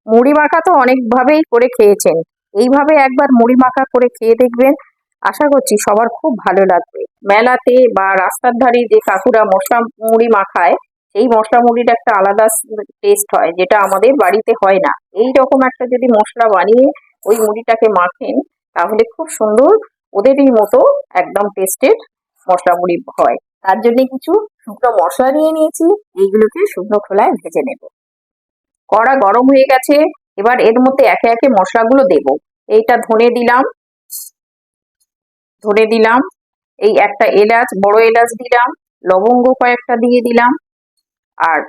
মুড়ি মাখা তো অনেকভাবেই করে খেয়েছেন, এইভাবে একবার মুড়ি মাখা করে খেয়ে দেখবেন। আশা করছি সবার খুব ভালো লাগবে। মেলাতে বা রাস্তার ধারে যে কাকুরা মশলা মুড়ি মাখায়, সেই মশলা মুড়ির একটা আলাদা টেস্ট হয়, যেটা আমাদের বাড়িতে হয় না। এই রকম একটা যদি মশলা বানিয়ে ওই মুড়িটাকে মাখেন, তাহলে খুব সুন্দর ওদেরই মতো একদম টেস্টেড মশলা মুড়ি হয়। তার জন্য কিছু শুকনো মশলা নিয়ে নিয়েছি, এইগুলোকে শুকনো খোলায় ভেজে নেব। কড়া গরম হয়ে গেছে, এবার এর মধ্যে একে একে মশলাগুলো দেব। এইটা ধনে দিলাম, এই একটা এলাচ, বড় এলাচ দিলাম, লবঙ্গ কয়েকটা দিয়ে দিলাম, আর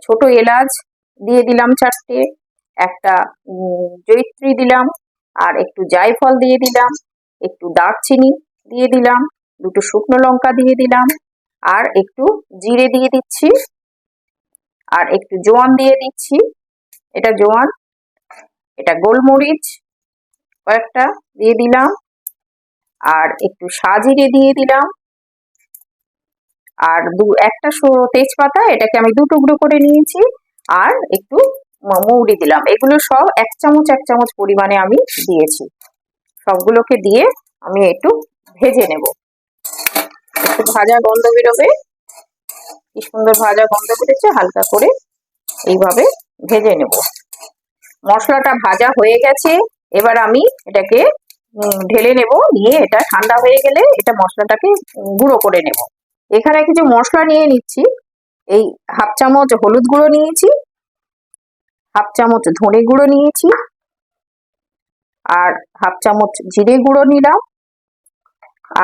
ছোট এলাচ দিয়ে দিলাম 4টে, একটা জয়িত্রী দিলাম, আর একটু জায়ফল দিয়ে দিলাম, একটু দারচিনি দিয়ে দিলাম, দুটো শুকনো লঙ্কা দিয়ে দিলাম, আর একটু জিরে দিয়ে দিচ্ছি, আর একটু জোয়ান দিয়ে দিচ্ছি। এটা জোয়ান, এটা গোলমরিচ কয়েকটা দিয়ে দিলাম, আর একটু সাজিরে দিয়ে দিলাম, আর একটা তেজপাতা, এটাকে আমি 2 টুকরো করে নিয়েছি, আর একটু মৌরি দিলাম। এগুলো সব 1 চামচ 1 চামচ পরিমাণে আমি দিয়েছি। সবগুলোকে দিয়ে আমি একটু ভেজে নেব। একটু ভাজা গন্ধ বেরোবে, কি সুন্দর ভাজা গন্ধ বেরোচ্ছে। হালকা করে এইভাবে ভেজে নেব। মশলাটা ভাজা হয়ে গেছে, এবার আমি এটাকে ঢেলে নেব। নিয়ে এটা ঠান্ডা হয়ে গেলে এটা মশলাটাকে গুঁড়ো করে নেব। এখানে কিছু মশলা নিয়ে নিচ্ছি। এই 1/2 চামচ হলুদ গুঁড়ো নিয়েছি, 1/2 চামচ ধনে গুঁড়ো নিয়েছি, আর 1/2 চামচ জিরে গুঁড়ো নিলাম,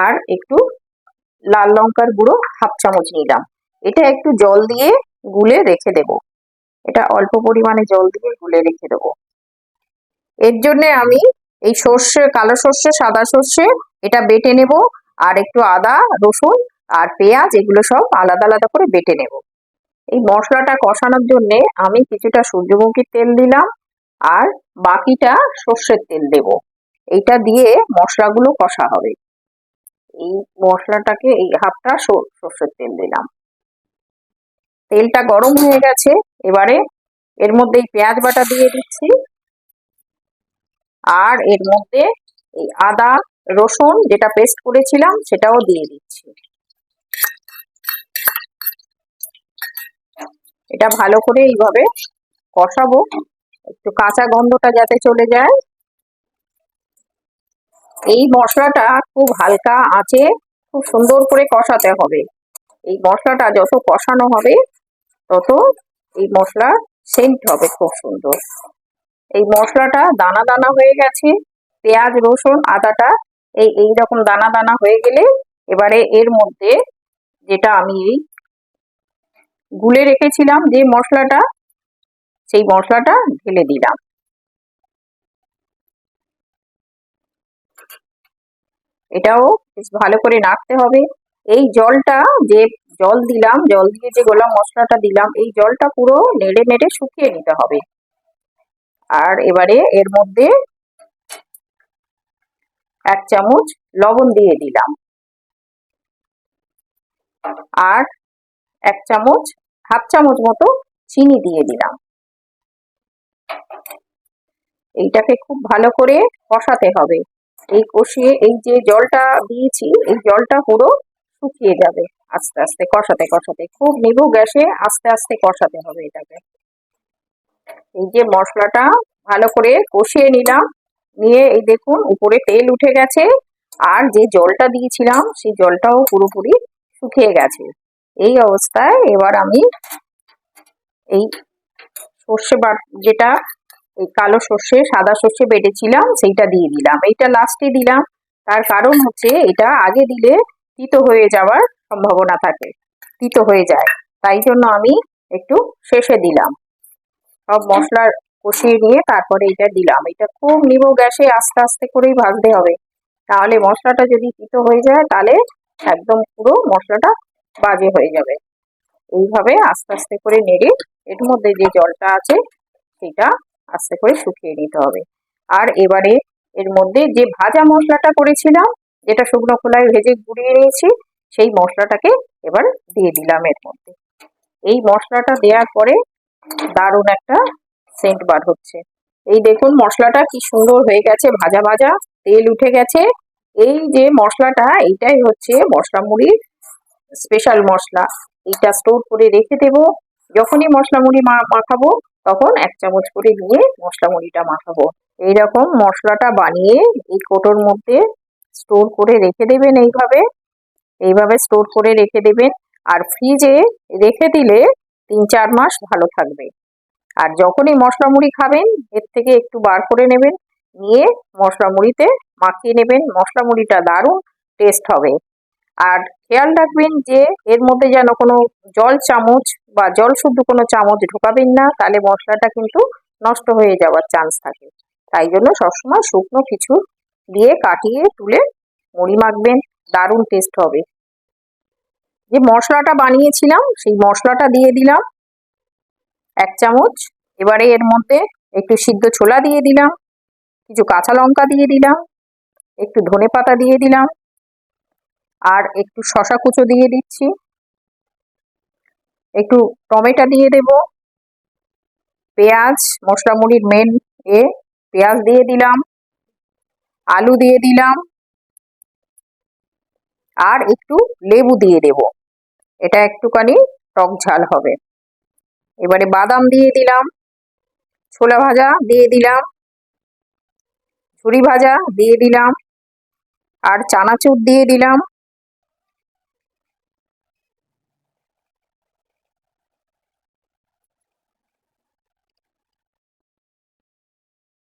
আর একটু লাল লঙ্কার গুঁড়ো 1/2 চামচ নিলাম। এটা একটু জল দিয়ে গুলে রেখে দেব। এটা অল্প পরিমাণে জল দিয়ে গুলে রেখে দেব। এর জন্য আমি এই সর্ষে, কালো সর্ষে, সাদা সর্ষে এটা বেটে নেব, আর একটু আদা, রসুন আর পেঁয়াজ এগুলো সব আলাদা আলাদা করে বেটে নেব। এই মশলাটা কষানোর জন্য আমি কিছুটা সূর্যমুখীর তেল দিলাম, আর বাকিটা সর্ষের তেল দেব। এইটা দিয়ে মশলাগুলো কষা হবে। এই মশলাটাকে এই হাফটা সর্ষের তেল দিলাম। তেলটা গরম হয়ে গেছে, এবারে এর মধ্যে এই পেঁয়াজ বাটা দিয়ে দিচ্ছি, আর এর মধ্যে এই আদা রসুন যেটা পেস্ট করেছিলাম সেটাও দিয়ে দিচ্ছি। এটা ভালো করে এইভাবে কষাবো, একটু কাঁচা গন্ধটা যাতে চলে যায়। এই মশলাটা খুব হালকা আঁচে খুব সুন্দর করে কষাতে হবে। এই মশলাটা যত কষানো হবে তত এই মশলা সেন্ট হবে খুব সুন্দর। এই মশলাটা দানা দানা হয়ে গেছে, পেঁয়াজ রসুন আদাটা এই রকম দানা দানা হয়ে গেলে এবারে এর মধ্যে যেটা আমি গুলে রেখেছিলাম যে মশলাটা, সেই মশলাটা ঢেলে দিলাম। এটাও বেশ ভালো করে নাড়তে হবে। এই জলটা, যে জল দিলাম, জল দিয়ে যে গোলাম মশলাটা দিলাম, এই জলটা পুরো নেড়ে নেড়ে শুকিয়ে নিতে হবে। আর এবারে এর মধ্যে 1 চামচ লবণ দিয়ে দিলাম, আর 1 চামচ, 1/2 চামচ মতো চিনি দিয়ে দিলাম। এইটাকে খুব ভালো করে কষাতে হবে। এই কষিয়ে এই যে জলটা দিয়েছি, এই জলটা পুরো শুকিয়ে যাবে আস্তে আস্তে কষাতে কষাতে। খুব নিভু গ্যাসে আস্তে আস্তে কষাতে হবে এটাকে। এই যে মশলাটা ভালো করে কষিয়ে নিলাম, নিয়ে এই দেখুন উপরে তেল উঠে গেছে, আর যে জলটা দিয়েছিলাম সেই জলটাও পুরোপুরি শুকিয়ে গেছে। এই অবস্থায় এবার আমি এই সর্ষে যেটা এই কালো সর্ষে সাদা সর্ষে বেটেছিলাম সেইটা দিয়ে দিলাম। এইটা লাস্টে দিলাম, তার কারণ হচ্ছে এটা আগে দিলে তিতো হয়ে যাওয়ার সম্ভাবনা থাকে, তিতো হয়ে যায়, তাই জন্য আমি একটু শেষে দিলাম। সব মশলা কষিয়ে নিয়ে তারপরে এটা দিলাম। এটা খুব নিভু গ্যাসে আস্তে আস্তে করেই ভাজতে হবে, তাহলে মশলাটা যদি তিতো হয়ে যায় তাহলে একদম পুরো মশলাটা বাজে হয়ে যাবে। এইভাবে আস্তে আস্তে করে নেড়ে এর মধ্যে যে জলটা আছে সেটা আস্তে করে শুকিয়ে নিতে হবে। আর এবারে এর মধ্যে যে ভাজা মশলাটা করেছিলাম, যেটা শুকনো খোলায় ভেজে গুঁড়িয়ে নিয়েছি, সেই মশলাটাকে এবার দিয়ে দিলাম এর মধ্যে। এই মশলাটা দেওয়ার পরে দারুণ একটা সেন্ট বার হচ্ছে। এই দেখুন মশলাটা কি সুন্দর হয়ে গেছে, ভাজা ভাজা তেল উঠে গেছে। এই যে মশলাটা, এইটাই হচ্ছে মশলা মুড়ির স্পেশাল মশলা। এইটা স্টোর করে রেখে দেবো, যখনই মশলা মুড়ি মাখাবো তখন 1 চামচ করে নিয়ে মশলা মুড়িটা মাখাবো। এইরকম মশলাটা বানিয়ে এই কৌটোর মধ্যে স্টোর করে রেখে দেবেন। এইভাবে এইভাবে স্টোর করে রেখে দেবেন, আর ফ্রিজে রেখে দিলে 3-4 মাস ভালো থাকবে। আর যখনই মশলা মুড়ি খাবেন এর থেকে একটু বার করে নেবেন, নিয়ে মশলা মুড়িতে মাখিয়ে নেবেন। মশলা মুড়িটা দারুণ টেস্ট হবে। আর খেয়াল রাখবেন যে এর মধ্যে যেন কোনো জল চামচ বা জল শুদ্ধ কোনো চামচ ঢোকাবেন না, তাহলে মশলাটা কিন্তু নষ্ট হয়ে যাওয়ার চান্স থাকে। তাই জন্য সবসময় শুকনো কিছু দিয়ে কাটিয়ে তুলে মুড়ি মাখবেন, দারুণ টেস্ট হবে। যে মশলাটা বানিয়েছিলাম সেই মশলাটা দিয়ে দিলাম 1 চামচ। এবারে এর মধ্যে একটু সিদ্ধ ছোলা দিয়ে দিলাম, কিছু কাঁচা লঙ্কা দিয়ে দিলাম, একটু ধনেপাতা দিয়ে দিলাম, আর একটু শসা কুচো দিয়ে দিচ্ছি, একটু টমেটো দিয়ে দেব, পেঁয়াজ, মশলা মুড়ির মেন পেঁয়াজ দিয়ে দিলাম, আলু দিয়ে দিলাম, আর একটু লেবু দিয়ে দেব। এটা একটুখানি টক ঝাল হবে। এবারে বাদাম দিয়ে দিলাম, ছোলা ভাজা দিয়ে দিলাম, ঝুরি ভাজা দিয়ে দিলাম, আর চানাচুর দিয়ে দিলাম।